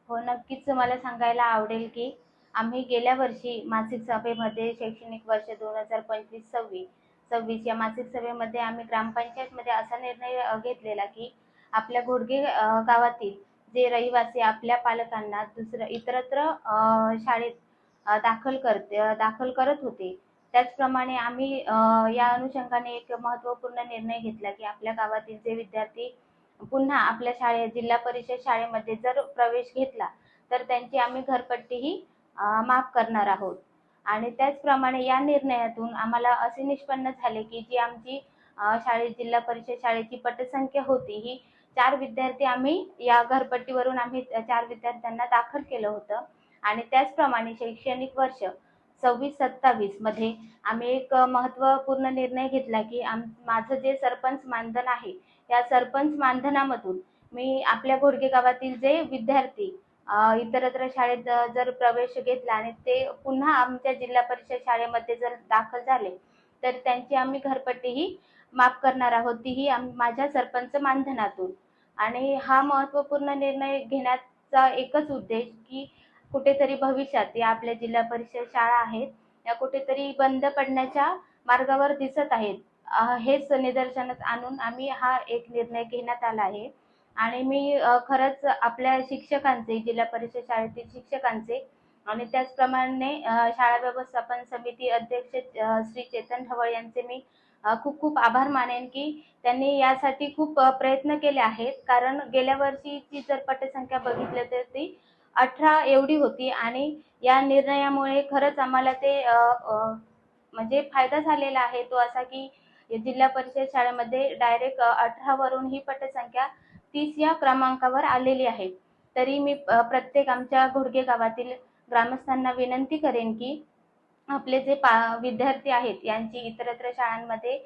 हो, नक्कीच मला सांगायला आवडेल की आम्ही गेल्या वर्षी मासिक सभेमध्ये शैक्षणिक वर्ष 2025-26 या मासिक सभेमध्ये आम्ही ग्रामपंचायतमध्ये असा निर्णय घेतलेला की आपल्या घोडगे गावातील जे रहिवासी आपल्या पालकांना इतरत्र शाळेत दाखल करत होते, त्याचप्रमाणे आम्ही या अनुषंगाने एक महत्त्वपूर्ण निर्णय घेतला की आपल्या गावातील जे विद्यार्थी पुन्हा आपल्या जिल्हा परिषद शाळेमध्ये जर प्रवेश घेतला तर त्यांची आम्ही घरपट्टीही माफ करणार आहोत. आणि त्याचप्रमाणे या निर्णयातून आम्हाला असे निष्पन्न झाले की जी आमची जिल्हा परिषद शाळेची पटसंख्या होती ही 4 विद्यार्थी आम्ही या घरपट्टीवरून आम्ही 4 विद्यार्थ्यांना दाखल केलं होतं. आणि त्याचप्रमाणे शैक्षणिक वर्ष 26-27 मध्ये आम्ही एक महत्त्वपूर्ण निर्णय घेतला की माझं जे सरपंच मानधन आहे या सरपंच मानधनामधून मी आपल्या घोडगे गावातील जे विद्यार्थी इतरत्र शाळेत जर प्रवेश घेतला आणि ते पुन्हा आमच्या जिल्हा परिषद शाळेमध्ये जर दाखल झाले तर त्यांची आम्ही घरपट्टीही माफ करणार आहोत, तीही माझ्या सरपंच मानधनातून. आणि हा महत्त्वपूर्ण निर्णय घेण्याचा एकच उद्देश की कुठेतरी भविष्यात या आपल्या जिल्हा परिषद शाळा आहेत या कुठेतरी बंद पडण्याच्या मार्गावर दिसत आहेत, हेच निदर्शनास आणून आम्ही हा एक निर्णय घेण्यात आला आहे. आणि मी खरंच आपल्या शिक्षकांचे, जिल्हा परिषद शाळेतील शिक्षकांचे आणि त्याचप्रमाणे शाळा व्यवस्थापन समिती अध्यक्ष श्री चेतन ढवळ यांचे मी खूप खूप आभार मानेन की त्यांनी यासाठी खूप प्रयत्न केले आहेत. कारण गेल्या वर्षीची जर पटसंख्या बघितली तर ती 18 एवढी होती आणि या निर्णयामुळे खरंच आम्हाला ते म्हणजे फायदा झालेला आहे तो असा की जिल्हा परिषद शाळेमध्ये डायरेक्ट 18 वरून ही पटसंख्या 30 या क्रमांकावर आलेली आहे. तरी मी प्रत्येक आमच्या घोडगे गावातील ग्रामस्थांना विनंती करेन की आपले जे विद्यार्थी आहेत यांची इतरत्र शाळांमध्ये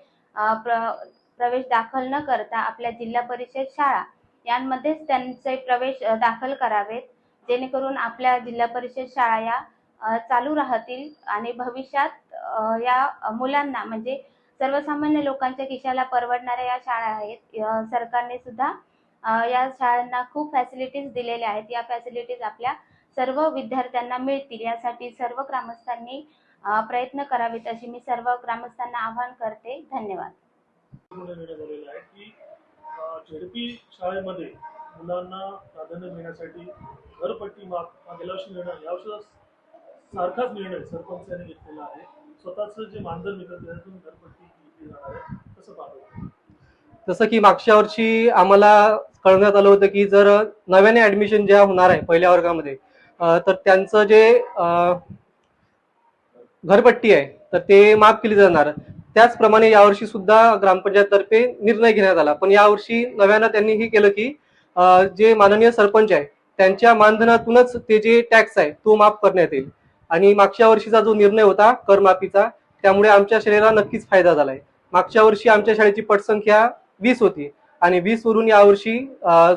प्रवेश दाखल न करता आपल्या जिल्हा परिषद शाळा यांमध्येच त्यांचे प्रवेश दाखल करावेत, जेणेकरून आपल्या जिल्हा परिषद शाळा या चालू राहतील आणि भविष्यात या मुलांना म्हणजे सर्वसामान्य लोकांच्या खिशाला परवडणाऱ्या या शाळा आहेत. सरकारने सुद्धा या शाळांना खूप फॅसिलिटीज दिलेल्या आहेत. या फॅसिलिटीज आपल्या सर्व विद्यार्थ्यांना मिळतील यासाठी सर्व ग्रामस्थांनी प्रयत्न करावेत अशी मी सर्व ग्रामस्थांना आवाहन करते. धन्यवाद. झेडपी शाळेमध्ये मुलांना प्राधान्य देण्यासाठी घरपट्टी माफ हा गेल्या वर्षी निर्णय, यावर्षी सारखाच निर्णय सरपंचांनी घेतलेला आहे. स्वतःचं जे मानधन मिळतं त्यातून घरपट्टी घेतली जाणार आहे. कसं पाहतो? जसं की मागच्या वर्षी आम्हाला कळवण्यात आलं होतं की जर नव्याने ऍडमिशन ज्या होणार आहे पहिल्या वर्गामध्ये तर त्यांचं जे घरपट्टी आहे तर ते माफ केली जाणार. त्याचप्रमाणे यावर्षी सुद्धा ग्रामपंचायत तर्फे निर्णय घेण्यात आला. पण यावर्षी नव्यानं त्यांनी हे केलं की जे माननीय सरपंच आहे त्यांच्या मानधनातूनच ते जे टॅक्स आहे तो माफ करण्यात येईल. आणि मागच्या वर्षीचा जो निर्णय होता करमाफीचा त्यामुळे आमच्या शाळेला नक्कीच फायदा झालाय. मागच्या वर्षी आमच्या शाळेची पटसंख्या 20 होती आणि 20 वरून यावर्षी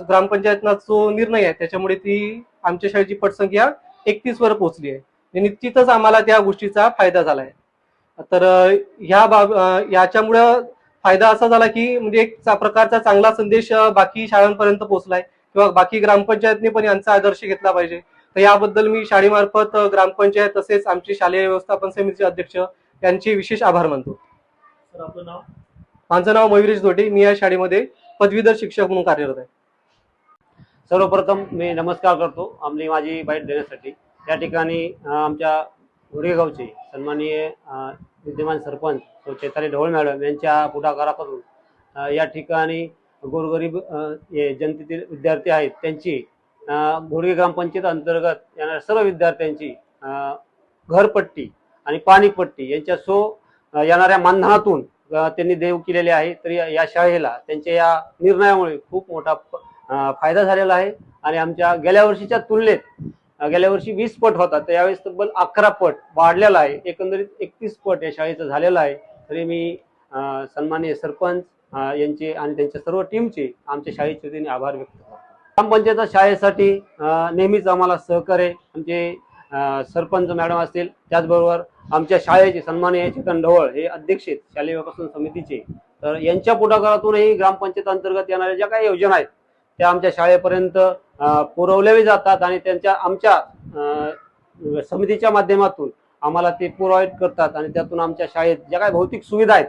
ग्रामपंचायतचा जो निर्णय आहे त्याच्यामुळे ती आमच्या शाळेची पटसंख्या 31 वर पोहोचली आहे. निश्चितच आम्हाला त्या गोष्टीचा फायदा झालाय. तर याच्यामुळे फायदा असा झाला की म्हणजे एक प्रकारचा चांगला संदेश बाकी शाळांपर्यंत पोहोचलाय किंवा बाकी ग्रामपंचायतने पण यांचा आदर्श घेतला पाहिजे. तर याबद्दल मी शाळेमार्फत ग्रामपंचायत तसेच आमची शालेय व्यवस्थापन समितीचे अध्यक्ष यांचे विशेष आभार मानतो. सर आपलं नाव? माझं नाव मयुरेश धोटे. मी या शाळेमध्ये पदवीधर शिक्षक म्हणून कार्यरत आहे. सर्वप्रथम मी नमस्कार करतो आपली माझी बाईट देण्यासाठी. या ठिकाणी आमच्या घोडगेगावचे सन्माननीय विद्यमान सरपंच चैताली ढवळ मॅडम यांच्या पुढाकारापासून या ठिकाणी गोरगरीब जनतेतील विद्यार्थी आहेत त्यांची घोडगे ग्रामपंचायत अंतर्गत येणाऱ्या सर्व विद्यार्थ्यांची घरपट्टी आणि पाणीपट्टी यांच्या येणाऱ्या मानधनातून त्यांनी देऊ केलेले आहे. तरी या शाळेला त्यांच्या या निर्णयामुळे खूप मोठा फायदा झालेला आहे आणि आमच्या गेल्या वर्षीच्या तुलनेत गेल्या वर्षी 20 पट होता तर यावेळेस तब्बल 11 पट वाढलेला आहे. एकंदरीत 31 पट या शाळेचं झालेलं आहे. तरी मी सन्माननीय सरपंच यांचे आणि त्यांच्या सर्व टीमचे आमच्या शाळेचे त्यांनी आभार व्यक्त करतो. ग्रामपंचायत शाळेसाठी नेहमीच आम्हाला सहकार्य आमचे सरपंच मॅडम असतील, त्याचबरोबर आमच्या शाळेचे सन्माननीय चेतन ढवळ हे अध्यक्ष आहेत शालेय व्यवस्थापन समितीचे. तर यांच्या पुढाकारातूनही ग्रामपंचायत अंतर्गत येणाऱ्या ज्या काही योजना आहेत त्या आमच्या शाळेपर्यंत पुरवल्या जातात आणि त्यांच्या आमच्या समितीच्या माध्यमातून आम्हाला ते प्रोव्हाइड करतात आणि त्यातून आमच्या शाळेत ज्या काही भौतिक सुविधा आहेत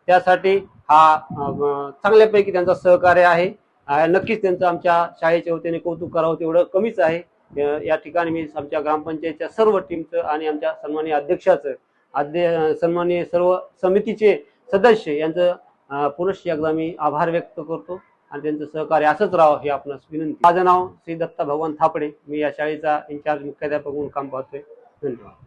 त्यासाठी हा चांगल्यापैकी त्यांचा सहकार्य आहे. नक्कीच त्यांचं आमच्या शाळेच्या वतीने कौतुक करावं तेवढं कमीच आहे. या ठिकाणी मी आमच्या ग्रामपंचायतच्या सर्व टीमचं आणि आमच्या सन्माननीय अध्यक्षाचं सन्माननीय सर्व समितीचे सदस्य यांचं पुनश्च एकदा मी आभार व्यक्त करतो आणि त्यांचं सहकार्य असंच राहावं ही आपणास विनंती. माझं नाव श्री दत्ता भगवान थापडे. मी या शाळेचा इन्चार्ज मुख्याध्यापक म्हणून काम पाहतोय. धन्यवाद.